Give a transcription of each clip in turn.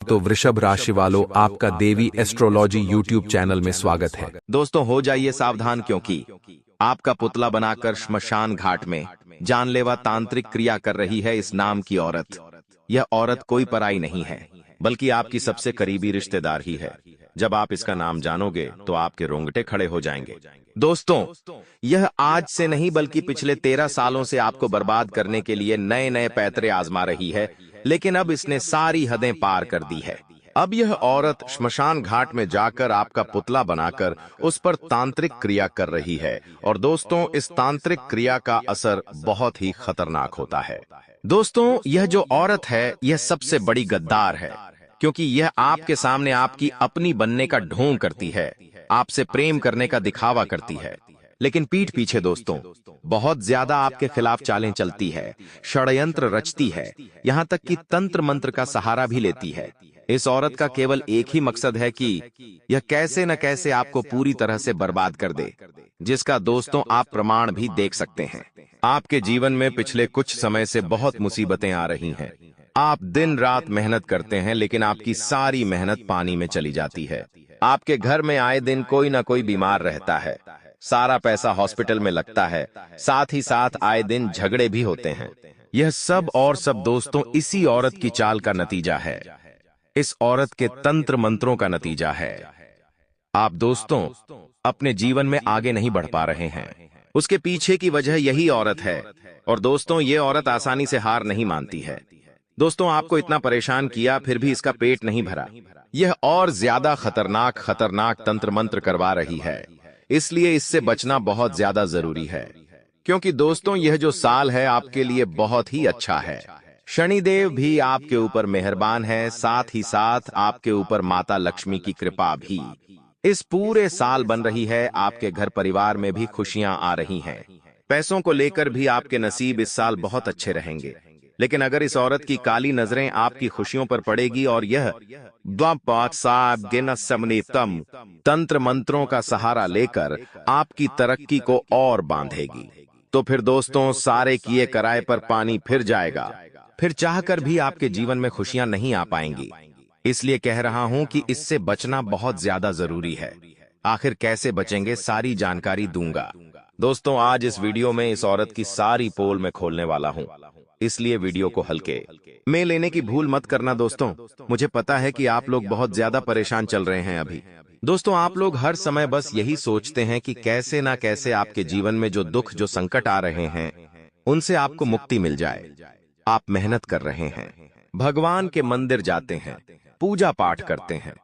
तो वृषभ राशि वालों, आपका देवी एस्ट्रोलॉजी यूट्यूब चैनल में स्वागत है। दोस्तों हो जाइए सावधान, क्योंकि आपका पुतला बनाकर श्मशान घाट में जानलेवा तांत्रिक क्रिया कर रही है इस नाम की औरत। यह औरत कोई पराई नहीं है, बल्कि आपकी सबसे करीबी रिश्तेदार ही है। जब आप इसका नाम जानोगे तो आपके रोंगटे खड़े हो जाएंगे। दोस्तों, यह आज से नहीं बल्कि पिछले 13 सालों से आपको बर्बाद करने के लिए नए नए पैतरे आजमा रही है, लेकिन अब इसने सारी हदें पार कर दी है। अब यह औरत श्मशान घाट में जाकर आपका पुतला बनाकर उस पर तांत्रिक क्रिया कर रही है। और दोस्तों, इस तांत्रिक क्रिया का असर बहुत ही खतरनाक होता है। दोस्तों, यह जो औरत है यह सबसे बड़ी गद्दार है, क्योंकि यह आपके सामने आपकी अपनी बनने का ढोंग करती है, आपसे प्रेम करने का दिखावा करती है, लेकिन पीठ पीछे दोस्तों बहुत ज्यादा आपके खिलाफ चालें चलती है, षड्यंत्र रचती है, यहाँ तक कि तंत्र मंत्र का सहारा भी लेती है। इस औरत का केवल एक ही मकसद है कि यह कैसे न कैसे आपको पूरी तरह से बर्बाद कर दे, जिसका दोस्तों आप प्रमाण भी देख सकते हैं। आपके जीवन में पिछले कुछ समय से बहुत मुसीबतें आ रही हैं। आप दिन रात मेहनत करते हैं, लेकिन आपकी सारी मेहनत पानी में चली जाती है। आपके घर में आए दिन कोई ना कोई बीमार रहता है, सारा पैसा हॉस्पिटल में लगता है, साथ ही साथ आए दिन झगड़े भी होते हैं। यह सब और सब दोस्तों इसी औरत की चाल का नतीजा है, इस औरत के तंत्र मंत्रों का नतीजा है। आप दोस्तों अपने जीवन में आगे नहीं बढ़ पा रहे हैं, उसके पीछे की वजह यही औरत है। और दोस्तों, ये औरत आसानी से हार नहीं मानती है। दोस्तों, आपको इतना परेशान किया फिर भी इसका पेट नहीं भरा। यह और ज्यादा खतरनाक तंत्र मंत्र करवा रही है, इसलिए इससे बचना बहुत ज्यादा जरूरी है। क्योंकि दोस्तों, यह जो साल है आपके लिए बहुत ही अच्छा है। शनिदेव भी आपके ऊपर मेहरबान है, साथ ही साथ आपके ऊपर माता लक्ष्मी की कृपा भी इस पूरे साल बन रही है। आपके घर परिवार में भी खुशियां आ रही हैं। पैसों को लेकर भी आपके नसीब इस साल बहुत अच्छे रहेंगे। लेकिन अगर इस औरत की काली नजरें आपकी खुशियों पर पड़ेगी और यह तंत्र मंत्रों का सहारा लेकर आपकी तरक्की को और बांधेगी, तो फिर दोस्तों सारे किए कराए पर पानी फिर जाएगा। फिर चाहकर भी आपके जीवन में खुशियां नहीं आ पाएंगी। इसलिए कह रहा हूं कि इससे बचना बहुत ज्यादा जरूरी है। आखिर कैसे बचेंगे, सारी जानकारी दूंगा। दोस्तों, आज इस वीडियो में इस औरत की सारी पोल में खोलने वाला हूं, इसलिए वीडियो को हल्के में लेने की भूल मत करना। दोस्तों, मुझे पता है कि आप लोग बहुत ज्यादा परेशान चल रहे हैं अभी। दोस्तों, आप लोग हर समय बस यही सोचते हैं कि कैसे ना कैसे आपके जीवन में जो दुख, जो संकट आ रहे हैं, उनसे आपको मुक्ति मिल जाए। आप मेहनत कर रहे हैं, भगवान के मंदिर जाते हैं, पूजा पाठ करते हैं,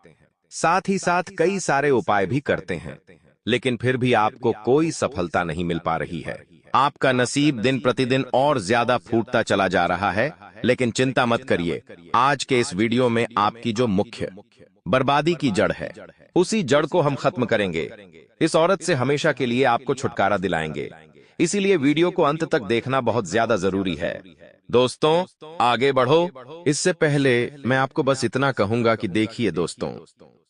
साथ ही साथ कई सारे उपाय भी करते हैं, लेकिन फिर भी आपको कोई सफलता नहीं मिल पा रही है। आपका नसीब दिन प्रतिदिन और ज्यादा फूटता चला जा रहा है। लेकिन चिंता मत करिए, आज के इस वीडियो में आपकी जो मुख्य बर्बादी की जड़ है, उसी जड़ को हम खत्म करेंगे। इस औरत से हमेशा के लिए आपको छुटकारा दिलाएंगे। इसीलिए वीडियो को अंत तक देखना बहुत ज्यादा जरूरी है। दोस्तों, आगे बढ़ो। इससे पहले मैं आपको बस इतना कहूंगा कि देखिए दोस्तों,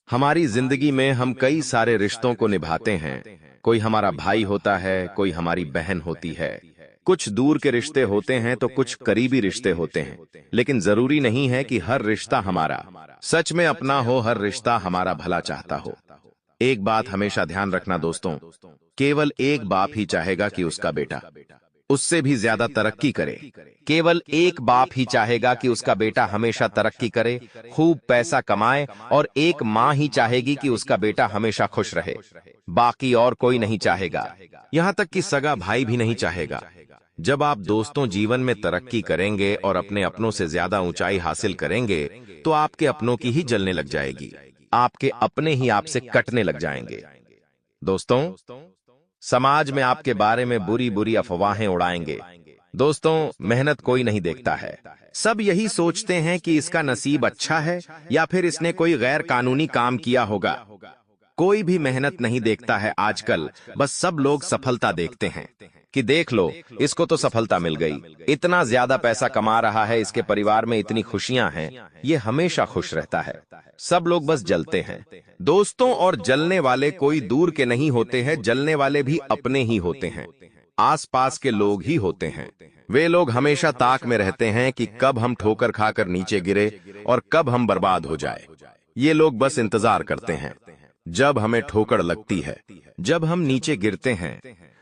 हमारी जिंदगी में हम कई सारे रिश्तों को निभाते हैं। कोई हमारा भाई होता है, कोई हमारी बहन होती है, कुछ दूर के रिश्ते होते हैं तो कुछ करीबी रिश्ते होते हैं। लेकिन जरूरी नहीं है कि हर रिश्ता हमारा सच में अपना हो, हर रिश्ता हमारा भला चाहता हो। एक बात हमेशा ध्यान रखना दोस्तों, केवल एक बाप ही चाहेगा कि उसका बेटा उससे भी ज्यादा तरक्की करे। केवल एक बाप ही चाहेगा कि उसका बेटा हमेशा तरक्की करे, खूब पैसा कमाए, और एक माँ ही चाहेगी कि उसका बेटा हमेशा खुश रहे। बाकी और कोई नहीं चाहेगा, यहाँ तक कि सगा भाई भी नहीं चाहेगा। जब आप दोस्तों जीवन में तरक्की करेंगे और अपने अपनों से ज्यादा ऊंचाई हासिल करेंगे, तो आपके अपनों की ही जलने लग जाएगी, आपके अपने ही आपसे कटने लग जाएंगे। दोस्तों, समाज में आपके बारे में बुरी बुरी अफवाहें उड़ाएंगे। दोस्तों, मेहनत कोई नहीं देखता है। सब यही सोचते हैं कि इसका नसीब अच्छा है या फिर इसने कोई गैर कानूनी काम किया होगा। कोई भी मेहनत नहीं देखता है आजकल, बस सब लोग सफलता देखते हैं कि देख लो, इसको तो सफलता मिल गई, इतना ज्यादा पैसा कमा रहा है, इसके परिवार में इतनी खुशियां हैं, ये हमेशा खुश रहता है। सब लोग बस जलते हैं दोस्तों, और जलने वाले कोई दूर के नहीं होते हैं, जलने वाले भी अपने ही होते हैं। आसपास के लोग ही होते हैं। वे लोग हमेशा ताक में रहते हैं कि कब हम ठोकर खाकर नीचे गिरे और कब हम बर्बाद हो जाए। ये लोग बस इंतजार करते हैं जब हमें ठोकर लगती है, जब हम नीचे गिरते हैं,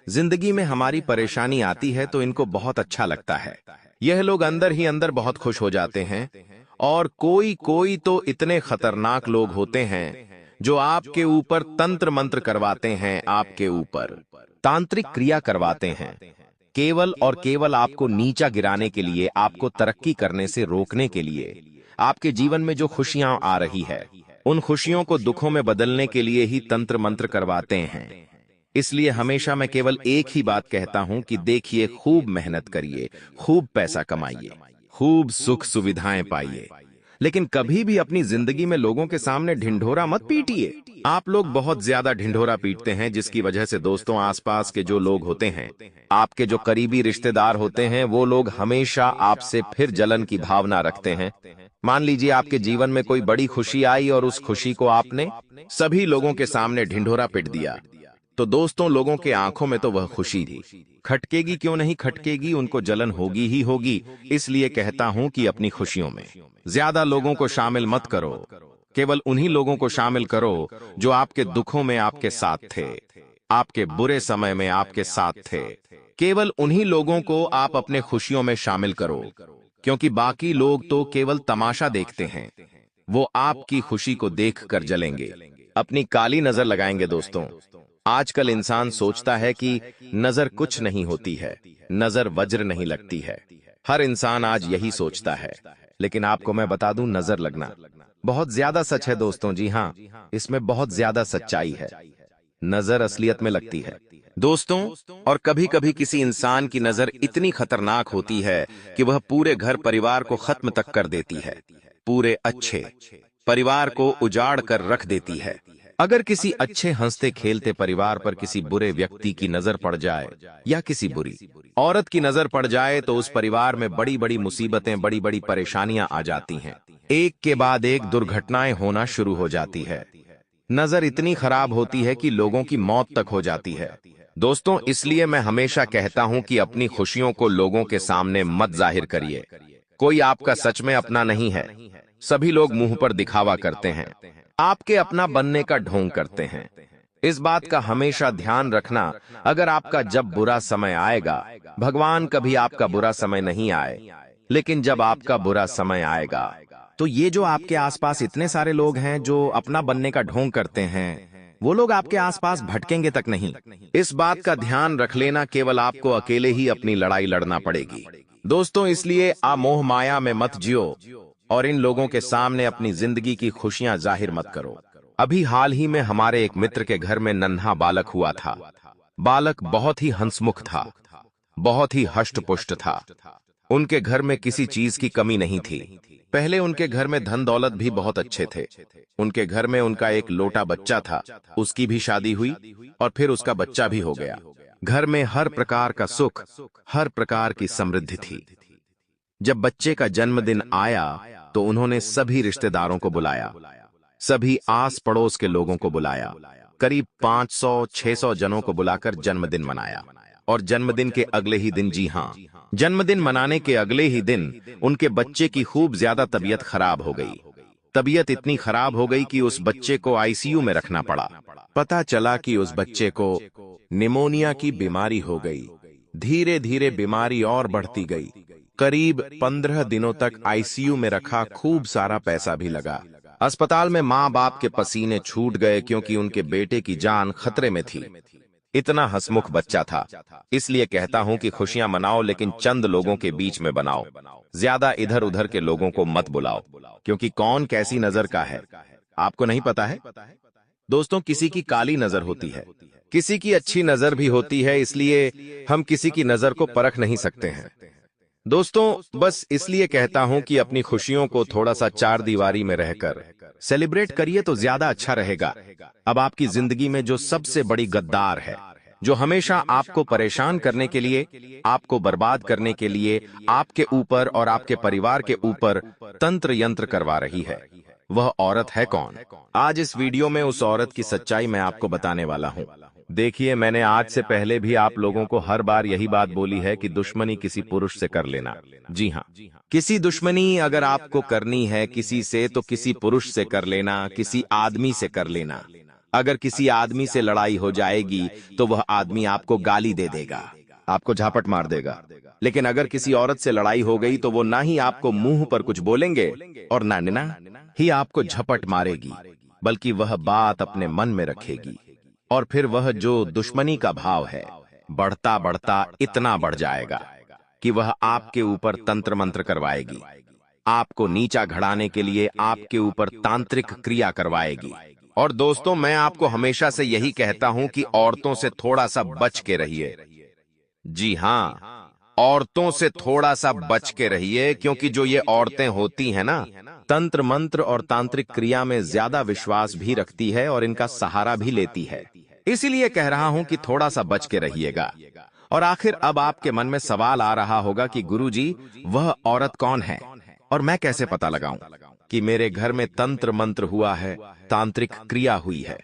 जिंदगी में हमारी परेशानी आती है तो इनको बहुत अच्छा लगता है। यह लोग अंदर ही अंदर बहुत खुश हो जाते हैं। और कोई कोई तो इतने खतरनाक लोग होते हैं जो आपके ऊपर तंत्र मंत्र करवाते हैं, आपके ऊपर तांत्रिक क्रिया करवाते हैं, केवल और केवल आपको नीचा गिराने के लिए, आपको तरक्की करने से रोकने के लिए। आपके जीवन में जो खुशियां आ रही है, उन खुशियों को दुखों में बदलने के लिए ही तंत्र मंत्र करवाते हैं। इसलिए हमेशा मैं केवल एक ही बात कहता हूं कि देखिए, खूब मेहनत करिए, खूब पैसा कमाइए, खूब सुख सुविधाएं पाइए, लेकिन कभी भी अपनी जिंदगी में लोगों के सामने ढिंढोरा मत पीटिए। आप लोग बहुत ज्यादा ढिंढोरा पीटते हैं, जिसकी वजह से दोस्तों आसपास के जो लोग होते हैं, आपके जो करीबी रिश्तेदार होते हैं, वो लोग हमेशा आपसे फिर जलन की भावना रखते हैं। मान लीजिए आपके जीवन में कोई बड़ी खुशी आई और उस खुशी को आपने सभी लोगों के सामने ढिंढोरा पीट दिया, तो दोस्तों लोगों के आंखों में तो वह खुशी थी, खटकेगी क्यों नहीं खटकेगी, उनको जलन होगी ही होगी। इसलिए कहता हूं कि अपनी खुशियों में ज्यादा लोगों को शामिल मत करो, केवल उन्हीं लोगों को शामिल करो जो आपके दुखों में आपके साथ थे, आपके बुरे समय में आपके साथ थे। केवल उन्हीं लोगों को आप अपने खुशियों में शामिल करो, क्योंकि बाकी लोग तो केवल तमाशा देखते हैं, वो आपकी खुशी को देखकर जलेंगे, अपनी काली नजर लगाएंगे। दोस्तों आजकल इंसान सोचता है कि नजर कुछ नहीं होती है, नजर वज्र नहीं लगती है। हर इंसान आज यही सोचता है, लेकिन आपको मैं बता दूं, नजर लगना बहुत ज्यादा सच है दोस्तों। जी हाँ, इसमें बहुत ज्यादा सच्चाई है। नजर असलियत में लगती है दोस्तों, और कभी कभी किसी इंसान की नजर इतनी खतरनाक होती है कि वह पूरे घर परिवार को खत्म तक कर देती है, पूरे अच्छे परिवार को उजाड़ कर रख देती है। अगर किसी अच्छे हंसते खेलते परिवार पर किसी बुरे व्यक्ति की नजर पड़ जाए या किसी बुरी औरत की नजर पड़ जाए, तो उस परिवार में बड़ी बड़ी मुसीबतें, बड़ी बड़ी परेशानियां आ जाती हैं। एक के बाद एक दुर्घटनाएं होना शुरू हो जाती है। नजर इतनी खराब होती है कि लोगों की मौत तक हो जाती है। दोस्तों इसलिए मैं हमेशा कहता हूं कि अपनी खुशियों को लोगों के सामने मत जाहिर करिए। कोई आपका सच में अपना नहीं है, सभी लोग मुंह पर दिखावा करते हैं, आपके अपना बनने का ढोंग करते हैं। इस बात का हमेशा ध्यान रखना, अगर आपका जब बुरा समय आएगा, भगवान कभी आपका बुरा समय नहीं आए, लेकिन जब आपका बुरा समय आएगा, तो ये जो आपके आसपास इतने सारे लोग हैं जो अपना बनने का ढोंग करते हैं, वो लोग आपके आसपास भटकेंगे तक नहीं। इस बात का ध्यान रख लेना, केवल आपको अकेले ही अपनी लड़ाई लड़ना पड़ेगी। दोस्तों इसलिए आप मोह माया में मत जियो और इन लोगों के सामने अपनी जिंदगी की खुशियां जाहिर मत करो। अभी हाल ही में हमारे एक मित्र के घर में नन्हा बालक हुआ था। बालक बहुत ही हंसमुख था, बहुत ही हष्ट-पुष्ट था। उनके घर में किसी चीज की कमी नहीं थी। पहले उनके घर में धन दौलत भी बहुत अच्छे थे। उनके घर में उनका एक लोटा बच्चा था, उसकी भी शादी हुई और फिर उसका बच्चा भी हो गया। घर में हर प्रकार का सुख, हर प्रकार की समृद्धि थी। जब बच्चे का जन्मदिन आया तो उन्होंने सभी रिश्तेदारों को बुलाया, सभी आस पड़ोस के लोगों को बुलाया, करीब 500-600 जनों को बुलाकर जन्मदिन मनाया। और जन्मदिन के अगले ही दिन, जी हाँ, जन्मदिन मनाने के अगले ही दिन उनके बच्चे की खूब ज्यादा तबीयत खराब हो गई। तबीयत इतनी खराब हो गई कि उस बच्चे को आईसीयू में रखना पड़ा। पता चला कि उस बच्चे को निमोनिया की बीमारी हो गई। धीरे धीरे बीमारी और बढ़ती गई। करीब 15 दिनों तक आईसीयू में रखा, खूब सारा पैसा भी लगा। अस्पताल में माँ बाप के पसीने छूट गए, क्योंकि उनके बेटे की जान खतरे में थी। इतना हंसमुख बच्चा था। इसलिए कहता हूं कि खुशियां मनाओ, लेकिन चंद लोगों के बीच में बनाओ। ज्यादा इधर उधर के लोगों को मत बुलाओ, क्योंकि कौन कैसी नजर का है आपको नहीं पता है। दोस्तों किसी की काली नजर होती है, किसी की अच्छी नजर भी होती है, इसलिए हम किसी की नजर को परख नहीं सकते हैं। दोस्तों बस इसलिए कहता हूं कि अपनी खुशियों को थोड़ा सा चार दीवारी में रहकर सेलिब्रेट करिए तो ज्यादा अच्छा रहेगा। अब आपकी जिंदगी में जो सबसे बड़ी गद्दार है, जो हमेशा आपको परेशान करने के लिए, आपको बर्बाद करने के लिए, आपके ऊपर और आपके परिवार के ऊपर तंत्र यंत्र करवा रही है, वह औरत है कौन? आज इस वीडियो में उस औरत की सच्चाई मैं आपको बताने वाला हूं। देखिए, मैंने आज से पहले भी आप लोगों को हर बार यही बात बोली है कि दुश्मनी किसी पुरुष से कर लेना। जी हाँ, किसी दुश्मनी अगर आपको करनी है किसी से तो किसी पुरुष से कर लेना, किसी आदमी से कर लेना। अगर किसी आदमी से लड़ाई हो जाएगी तो वह आदमी आपको गाली दे देगा, आपको झापट मार देगा। लेकिन अगर किसी औरत से लड़ाई हो गई तो वो ना ही आपको मुंह पर कुछ बोलेंगे और ना ही आपको झपट मारेगी, बल्कि वह बात अपने मन में रखेगी। और फिर वह जो दुश्मनी का भाव है बढ़ता बढ़ता इतना बढ़ जाएगा कि वह आपके ऊपर तंत्र मंत्र करवाएगी, आपको नीचा घड़ाने के लिए आपके ऊपर तांत्रिक क्रिया करवाएगी। और दोस्तों, मैं आपको हमेशा से यही कहता हूं कि औरतों से थोड़ा सा बच के रहिए। जी हाँ, औरतों से थोड़ा सा बच के रहिए, क्योंकि जो ये औरतें होती हैं ना, तंत्र मंत्र और तांत्रिक क्रिया में ज्यादा विश्वास भी रखती है और इनका सहारा भी लेती है। इसीलिए कह रहा हूं कि थोड़ा सा बच के रहिएगा। और आखिर अब आपके मन में सवाल आ रहा होगा कि गुरुजी, वह औरत कौन है और मैं कैसे पता लगाऊं कि मेरे घर में तंत्र मंत्र हुआ है, तांत्रिक क्रिया हुई है।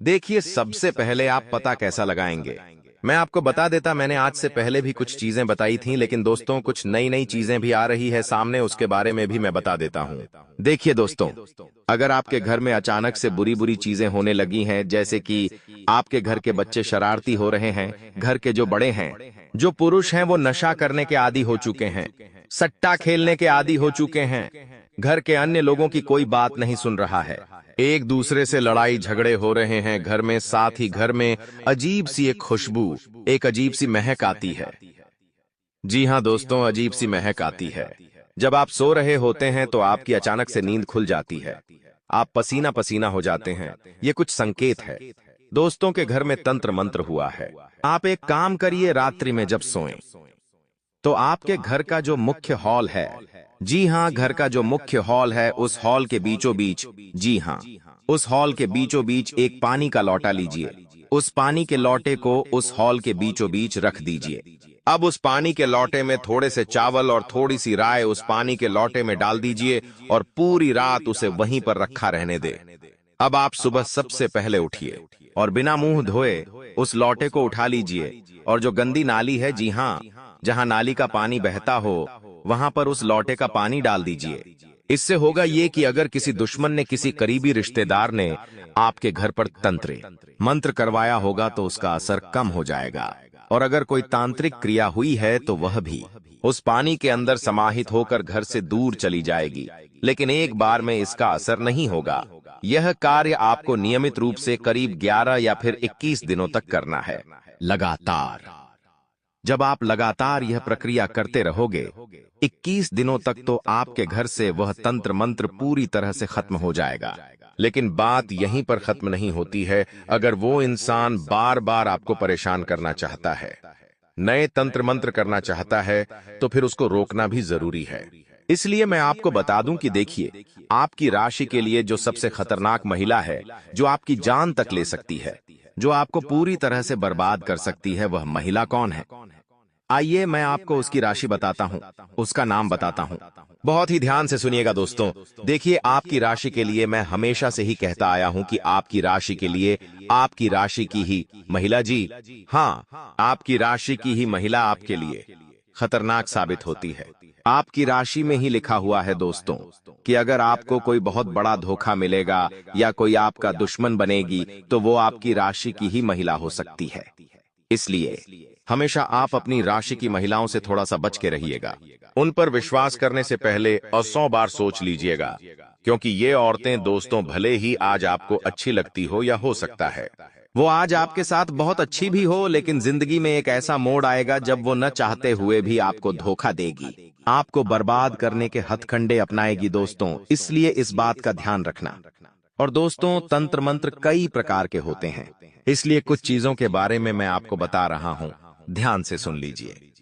देखिए, सबसे पहले आप पता कैसा लगाएंगे, मैं आपको बता देता। मैंने आज से पहले भी कुछ चीजें बताई थी, लेकिन दोस्तों कुछ नई नई चीजें भी आ रही है सामने, उसके बारे में भी मैं बता देता हूं। देखिए दोस्तों, अगर आपके घर में अचानक से बुरी बुरी चीजें होने लगी हैं, जैसे कि आपके घर के बच्चे शरारती हो रहे हैं, घर के जो बड़े हैं, जो पुरुष हैं, वो नशा करने के आदी हो चुके हैं, सट्टा खेलने के आदी हो चुके हैं, घर के अन्य लोगों की कोई बात नहीं सुन रहा है, एक दूसरे से लड़ाई झगड़े हो रहे हैं घर में, साथ ही घर में अजीब सी एक खुशबू, एक अजीब सी महक आती है। जी हाँ दोस्तों, अजीब सी महक आती है। जब आप सो रहे होते हैं तो आपकी अचानक से नींद खुल जाती है, आप पसीना पसीना हो जाते हैं। ये कुछ संकेत है दोस्तों के घर में तंत्र मंत्र हुआ है। आप एक काम करिए, रात्रि में जब सोएं तो आपके घर का जो मुख्य हॉल है, जी हाँ, घर का जो मुख्य हॉल है, उस हॉल के बीचों बीच, जी हाँ, उस हॉल के बीचों बीच एक पानी का लौटा लीजिए। उस पानी के लौटे को उस हॉल के बीचों बीच रख दीजिए। अब उस पानी के लौटे में थोड़े से चावल और थोड़ी सी राय उस पानी के लौटे में डाल दीजिए और पूरी रात उसे वहीं पर रखा रहने दे। अब आप सुबह सबसे पहले उठिए और बिना मुंह धोए उस लौटे को उठा लीजिए और जो गंदी नाली है, जी हाँ, जहां नाली का पानी बहता हो, वहां पर उस लौटे का पानी डाल दीजिए। इससे होगा ये कि अगर किसी दुश्मन ने, किसी करीबी रिश्तेदार ने आपके घर पर तंत्र मंत्र करवाया होगा तो उसका असर कम हो जाएगा। और अगर कोई तांत्रिक क्रिया हुई है तो वह भी उस पानी के अंदर समाहित होकर घर से दूर चली जाएगी। लेकिन एक बार में इसका असर नहीं होगा। यह कार्य आपको नियमित रूप से करीब 11 या फिर 21 दिनों तक करना है, लगातार। जब आप लगातार यह प्रक्रिया करते रहोगे 21 दिनों तक, तो आपके घर से वह तंत्र मंत्र पूरी तरह से खत्म हो जाएगा। लेकिन बात यहीं पर खत्म नहीं होती है। अगर वो इंसान बार बार आपको परेशान करना चाहता है, नए तंत्र मंत्र करना चाहता है, तो फिर उसको रोकना भी जरूरी है। इसलिए मैं आपको बता दूं कि देखिए, आपकी राशि के लिए जो सबसे खतरनाक महिला है, जो आपकी जान तक ले सकती है, जो आपको पूरी तरह से बर्बाद कर सकती है, वह महिला कौन है? आइए मैं आपको उसकी राशि बताता हूं, उसका नाम बताता हूं। बहुत ही ध्यान से सुनिएगा दोस्तों। देखिए, आपकी राशि के लिए मैं हमेशा से ही कहता आया हूं कि आपकी राशि के लिए, आपकी राशि की ही महिला, जी हाँ, आपकी राशि की ही महिला आपके लिए खतरनाक साबित होती है। आपकी राशि में ही लिखा हुआ है दोस्तों कि अगर आपको कोई बहुत बड़ा धोखा मिलेगा या कोई आपका दुश्मन बनेगी, तो वो आपकी राशि की ही महिला हो सकती है। इसलिए हमेशा आप अपनी राशि की महिलाओं से थोड़ा सा बच के रहिएगा। उन पर विश्वास करने से पहले 100 बार सोच लीजिएगा, क्योंकि ये औरतें दोस्तों भले ही आज आपको अच्छी लगती हो या हो सकता है वो आज आपके साथ बहुत अच्छी भी हो, लेकिन जिंदगी में एक ऐसा मोड़ आएगा जब वो न चाहते हुए भी आपको धोखा देगी, आपको बर्बाद करने के हथकंडे अपनाएगी दोस्तों। इसलिए इस बात का ध्यान रखना। और दोस्तों, तंत्र मंत्र कई प्रकार के होते हैं, इसलिए कुछ चीजों के बारे में मैं आपको बता रहा हूं, ध्यान से सुन लीजिए।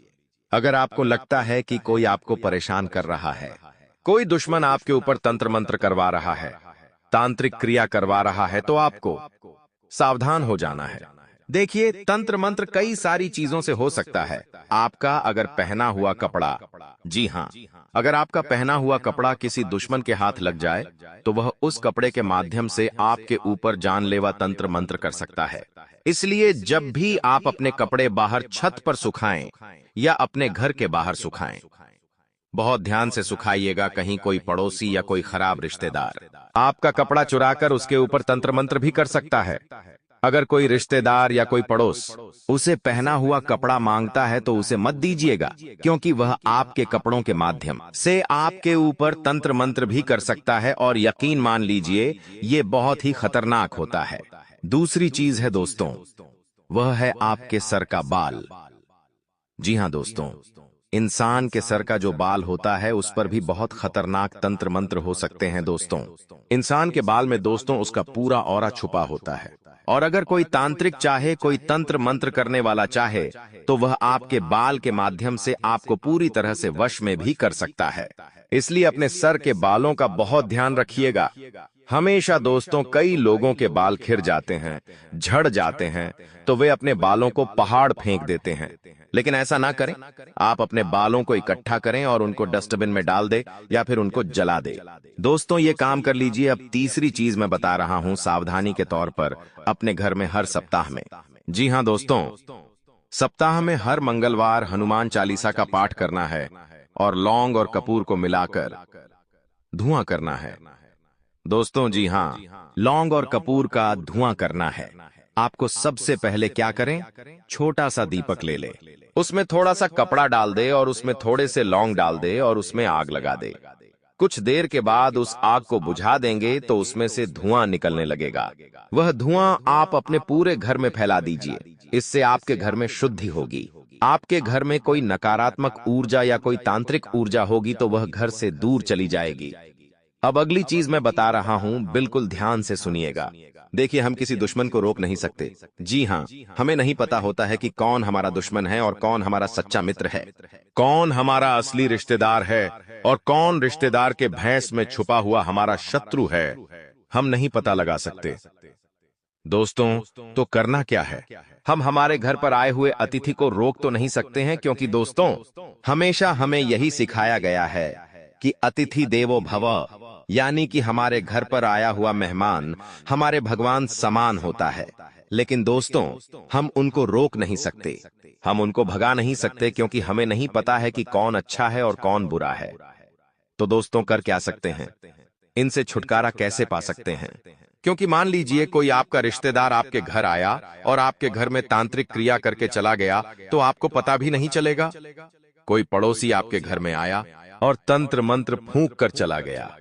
अगर आपको लगता है कि कोई आपको परेशान कर रहा है, कोई दुश्मन आपके ऊपर तंत्र मंत्र करवा रहा है, तांत्रिक क्रिया करवा रहा है, तो आपको सावधान हो जाना है। देखिए, तंत्र मंत्र कई सारी चीजों से हो सकता है। आपका अगर पहना हुआ कपड़ा, जी हाँ, अगर आपका पहना हुआ कपड़ा किसी दुश्मन के हाथ लग जाए, तो वह उस कपड़े के माध्यम से आपके ऊपर जानलेवा तंत्र मंत्र कर सकता है। इसलिए जब भी आप अपने कपड़े बाहर छत पर सुखाएं या अपने घर के बाहर सुखाएं, बहुत ध्यान से सुखाइएगा, कहीं कोई पड़ोसी या कोई खराब रिश्तेदार आपका कपड़ा चुराकर उसके ऊपर तंत्र मंत्र भी कर सकता है। अगर कोई रिश्तेदार या कोई पड़ोस उसे पहना हुआ कपड़ा मांगता है तो उसे मत दीजिएगा, क्योंकि वह आपके कपड़ों के माध्यम से आपके ऊपर तंत्र मंत्र भी कर सकता है, और यकीन मान लीजिए ये बहुत ही खतरनाक होता है। दूसरी चीज है दोस्तों, वह है आपके सर का बाल। जी हाँ दोस्तों, इंसान के सर का जो बाल होता है उस पर भी बहुत खतरनाक तंत्र मंत्र हो सकते हैं दोस्तों। इंसान के बाल में दोस्तों उसका पूरा ऑरा छुपा होता है, और अगर कोई तांत्रिक चाहे, कोई तंत्र मंत्र करने वाला चाहे, तो वह आपके बाल के माध्यम से आपको पूरी तरह से वश में भी कर सकता है। इसलिए अपने सर के बालों का बहुत ध्यान रखिएगा। हमेशा दोस्तों कई लोगों के बाल खिर जाते हैं, झड़ जाते हैं, तो वे अपने बालों को पहाड़ फेंक देते हैं, लेकिन ऐसा ना करें। आप अपने बालों को इकट्ठा करें और उनको डस्टबिन में डाल दे या फिर उनको जला दे। दोस्तों ये काम कर लीजिए। अब तीसरी चीज मैं बता रहा हूं सावधानी के तौर पर अपने घर में हर सप्ताह में। जी हां दोस्तों, सप्ताह में हर मंगलवार हनुमान चालीसा का पाठ करना है और लौंग और कपूर को मिलाकर धुआं करना है। दोस्तों जी हां, लौंग और कपूर का धुआं करना है। आपको सबसे पहले क्या करें, छोटा सा दीपक ले ले, उसमें थोड़ा सा कपड़ा डाल दे और उसमें थोड़े से लौंग डाल दे और उसमें आग लगा दे। कुछ देर के बाद उस आग को बुझा देंगे तो उसमें से धुआं निकलने लगेगा। वह धुआं आप अपने पूरे घर में फैला दीजिए। इससे आपके घर में शुद्धि होगी। आपके घर में कोई नकारात्मक ऊर्जा या कोई तांत्रिक ऊर्जा होगी तो वह घर से दूर चली जाएगी। अब अगली चीज मैं बता रहा हूं, बिल्कुल ध्यान से सुनिएगा। देखिए, हम किसी दुश्मन को रोक नहीं सकते। जी हां, हमें नहीं पता होता है कि कौन हमारा दुश्मन है और कौन हमारा सच्चा मित्र है, कौन हमारा असली रिश्तेदार है और कौन रिश्तेदार के भैंस में छुपा हुआ हमारा शत्रु है। हम नहीं पता लगा सकते दोस्तों। तो करना क्या है, हम हमारे घर पर आए हुए अतिथि को रोक तो नहीं सकते हैं, क्योंकि दोस्तों हमेशा हमें यही सिखाया गया है कि अतिथि देवो भव, यानी कि हमारे घर पर आया हुआ मेहमान हमारे भगवान समान होता है। लेकिन दोस्तों हम उनको रोक नहीं सकते, हम उनको भगा नहीं सकते, क्योंकि हमें नहीं पता है कि कौन अच्छा है और कौन बुरा है। तो दोस्तों कर क्या सकते हैं, इनसे छुटकारा कैसे पा सकते हैं? क्योंकि मान लीजिए कोई आपका रिश्तेदार आपके घर आया और आपके घर में तांत्रिक क्रिया करके चला गया, तो आपको पता भी नहीं चलेगा। कोई पड़ोसी आपके घर में आया और तंत्र मंत्र फूंक कर चला गया,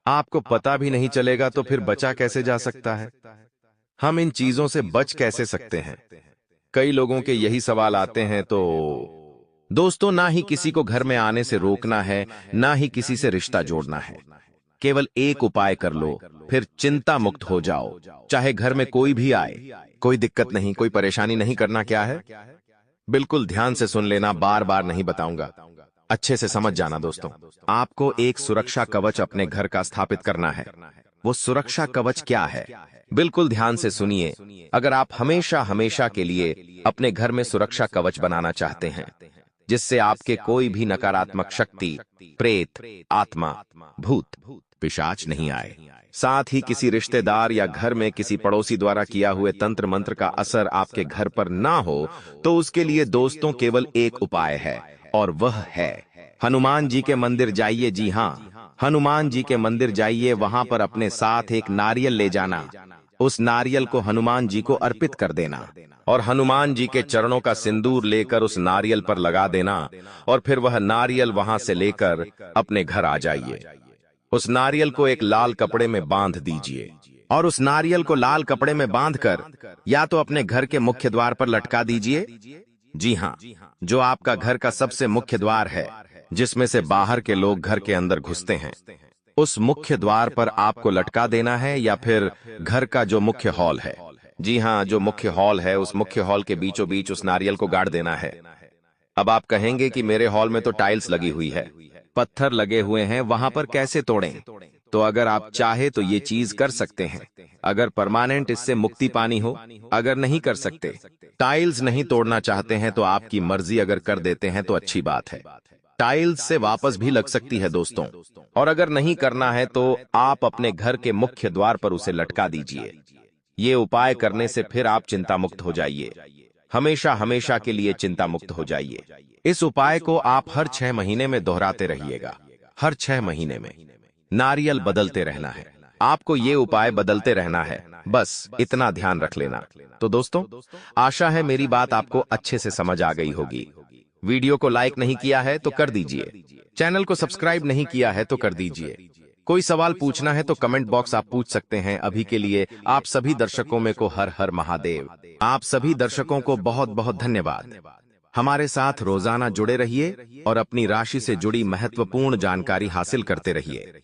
आपको पता भी नहीं चलेगा, तो फिर बचा कैसे जा सकता है? हम इन चीजों से बच कैसे सकते हैं? कई लोगों के यही सवाल आते हैं। तो दोस्तों ना ही किसी को घर में आने से रोकना है, ना ही किसी से रिश्ता जोड़ना है। केवल एक उपाय कर लो, फिर चिंता मुक्त हो जाओ। चाहे घर में कोई भी आए, कोई दिक्कत नहीं, कोई परेशानी नहीं। करना क्या है, बिल्कुल ध्यान से सुन लेना, बार बार नहीं बताऊंगा, अच्छे से समझ जाना दोस्तों। आपको एक सुरक्षा कवच अपने घर का स्थापित करना है। वो सुरक्षा कवच क्या है, बिल्कुल ध्यान से सुनिए। अगर आप हमेशा हमेशा के लिए अपने घर में सुरक्षा कवच बनाना चाहते हैं, जिससे आपके कोई भी नकारात्मक शक्ति, प्रेत, आत्मा, भूत, पिशाच नहीं आए, साथ ही किसी रिश्तेदार या घर में किसी पड़ोसी द्वारा किया हुए तंत्र मंत्र का असर आपके घर पर ना हो, तो उसके लिए दोस्तों केवल एक उपाय है, और वह है हनुमान जी के मंदिर जाइए। जी हाँ, हनुमान जी के मंदिर जाइए, वहां पर अपने साथ एक नारियल ले जाना। उस नारियल को हनुमान जी को अर्पित कर देना और हनुमान जी के चरणों का सिंदूर लेकर उस नारियल पर लगा देना, और फिर वह नारियल वहां से लेकर अपने घर आ जाइए। उस नारियल को एक लाल कपड़े में बांध दीजिए, और उस नारियल को लाल कपड़े में बांधकर या तो अपने घर के मुख्य द्वार पर लटका दीजिए। जी हाँ, जो आपका घर का सबसे मुख्य द्वार है, जिसमें से बाहर के लोग घर के अंदर घुसते हैं, उस मुख्य द्वार पर आपको लटका देना है, या फिर घर का जो मुख्य हॉल है, जी हाँ जो मुख्य हॉल है, उस मुख्य हॉल के बीचों बीच उस नारियल को गाड़ देना है। अब आप कहेंगे कि मेरे हॉल में तो टाइल्स लगी हुई है, पत्थर लगे हुए हैं, वहां पर कैसे तोड़ें? तो अगर आप चाहे तो ये चीज कर सकते हैं, अगर परमानेंट इससे मुक्ति पानी हो। अगर नहीं कर सकते, टाइल्स नहीं तोड़ना चाहते हैं, तो आपकी मर्जी, अगर कर देते हैं तो अच्छी बात है। टाइल्स से वापस भी लग सकती है दोस्तों। और अगर नहीं करना है तो आप अपने घर के मुख्य द्वार पर उसे लटका दीजिए। ये उपाय करने से फिर आप चिंता मुक्त हो जाइए, हमेशा हमेशा के लिए चिंता मुक्त हो जाइए। इस उपाय को आप हर 6 महीने में दोहराते रहिएगा। हर 6 महीने में नारियल बदलते रहना है, आपको ये उपाय बदलते रहना है, बस इतना ध्यान रख लेना। तो दोस्तों, आशा है मेरी बात आपको अच्छे से समझ आ गई होगी। वीडियो को लाइक नहीं किया है तो कर दीजिए, चैनल को सब्सक्राइब नहीं किया है तो कर दीजिए। कोई सवाल पूछना है तो कमेंट बॉक्स आप पूछ सकते हैं। अभी के लिए आप सभी दर्शकों में को हर हर महादेव। आप सभी दर्शकों को बहुत बहुत धन्यवाद। हमारे साथ रोजाना जुड़े रहिए और अपनी राशि से जुड़ी महत्वपूर्ण जानकारी हासिल करते रहिए।